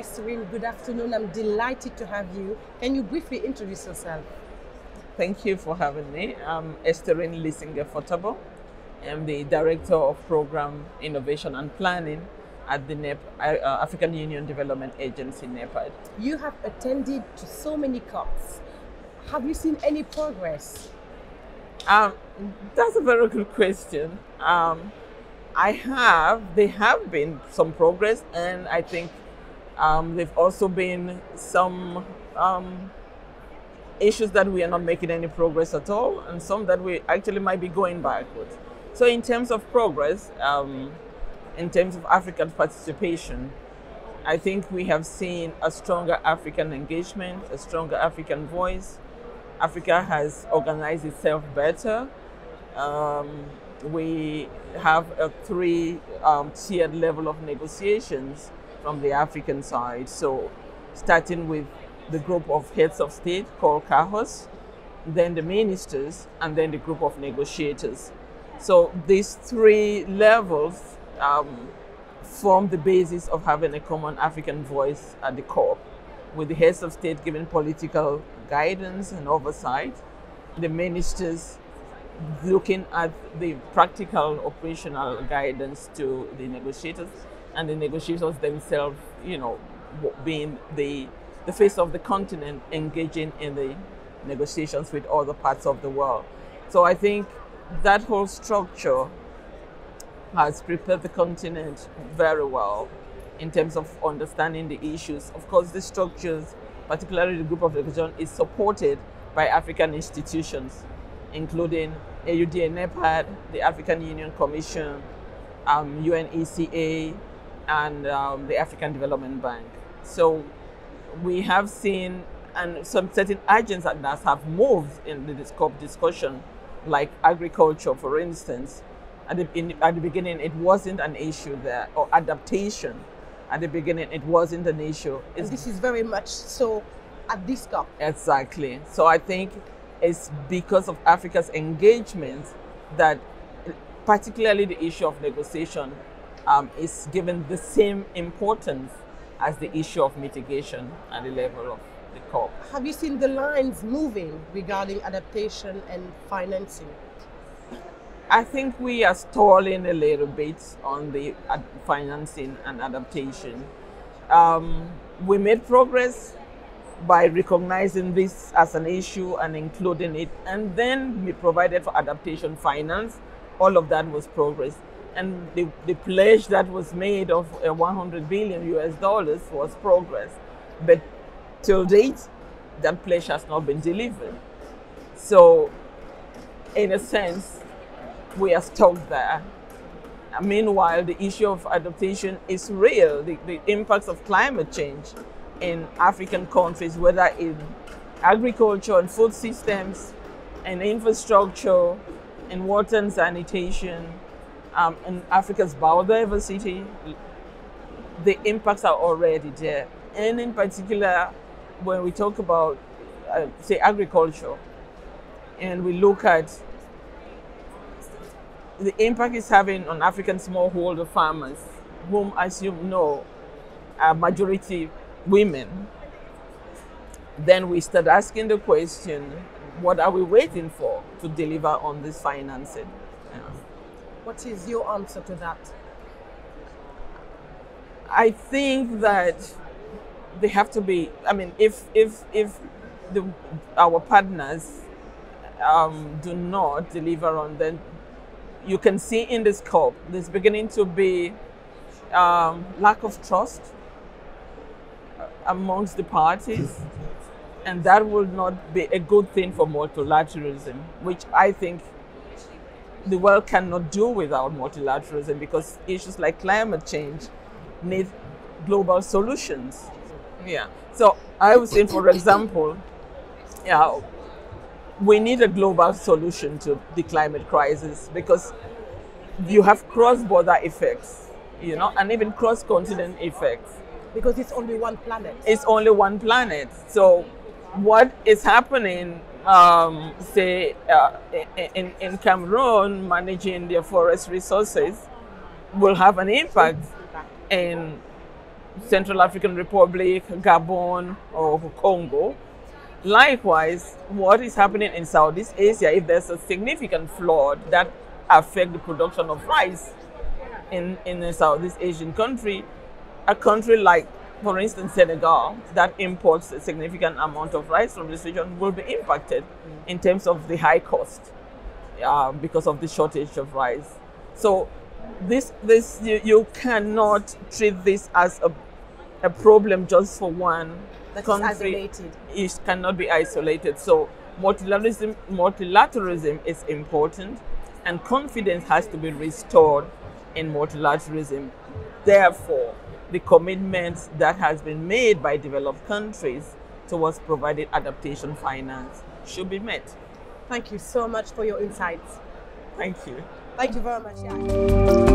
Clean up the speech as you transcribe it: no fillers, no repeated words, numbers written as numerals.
Stherine, good afternoon. I'm delighted to have you. Can you briefly introduce yourself? Thank you for having me. I'm Stherine Fotabong. I'm the Director of Program Innovation and Planning at the African Union Development Agency, NEPAD. You have attended to so many COPs. Have you seen any progress? That's a very good question. There have been some progress, and I think there've also been some issues that we are not making any progress at all, and some that we actually might be going backwards. So in terms of progress, in terms of African participation, I think we have seen a stronger African engagement, a stronger African voice. Africa has organized itself better. We have a three-tiered level of negotiations from the African side. So starting with the group of heads of state called CAHOS, then the ministers, and then the group of negotiators. So these three levels form the basis of having a common African voice at the COP, with the heads of state giving political guidance and oversight, the ministers looking at the practical operational guidance to the negotiators, and the negotiators themselves, being the face of the continent, engaging in the negotiations with other parts of the world. So I think that whole structure has prepared the continent very well in terms of understanding the issues. Of course, the structures, particularly the group of negotiation, is supported by African institutions, including AUD and NEPAD, the African Union Commission, UNECA, and the African Development Bank. So we have seen, and some certain agents that have moved in the COP discussion, like agriculture, for instance. At the beginning, it wasn't an issue there, or adaptation. At the beginning, it wasn't an issue. And this is very much so at this COP. Exactly. So I think it's because of Africa's engagement that particularly the issue of negotiation is given the same importance as the issue of mitigation at the level of the COP. Have you seen the lines moving regarding adaptation and financing? I think we are stalling a little bit on the financing and adaptation. We made progress by recognizing this as an issue and including it, and then we provided for adaptation finance. All of that was progress. And the pledge that was made of $100 billion was progress. But till date, that pledge has not been delivered. So, in a sense, we are stuck there. Meanwhile, the issue of adaptation is real. The impacts of climate change in African countries, whether in agriculture and food systems, and infrastructure, in water and sanitation, in Africa's biodiversity, the impacts are already there. And in particular, when we talk about, say, agriculture, and we look at the impact it's having on African smallholder farmers, whom, as you know, are majority women, then we start asking the question, what are we waiting for to deliver on this financing? What is your answer to that? I think that they have to be, if our partners do not deliver on them, you can see in this COP, there's beginning to be lack of trust amongst the parties, and that will not be a good thing for multilateralism, which I think the world cannot do without multilateralism, because issues like climate change need global solutions. Yeah. So I was saying, for example, we need a global solution to the climate crisis, because you have cross-border effects, and even cross-continent effects. Because it's only one planet. It's only one planet. So what is happening, say, in Cameroon, managing their forest resources, will have an impact in Central African Republic, Gabon, or Congo. Likewise, what is happening in Southeast Asia, if there's a significant flood that affects the production of rice in a Southeast Asian country, a country like, for instance, Senegal, that imports a significant amount of rice from this region will be impacted in terms of the high cost because of the shortage of rice. So you cannot treat this as a problem just for one country. Isolated. It cannot be isolated. So multilateralism is important, and confidence has to be restored in multilateralism. Therefore, the commitments that has been made by developed countries towards providing adaptation finance should be met. Thank you so much for your insights. Thank you. Thank you very much. Yeah.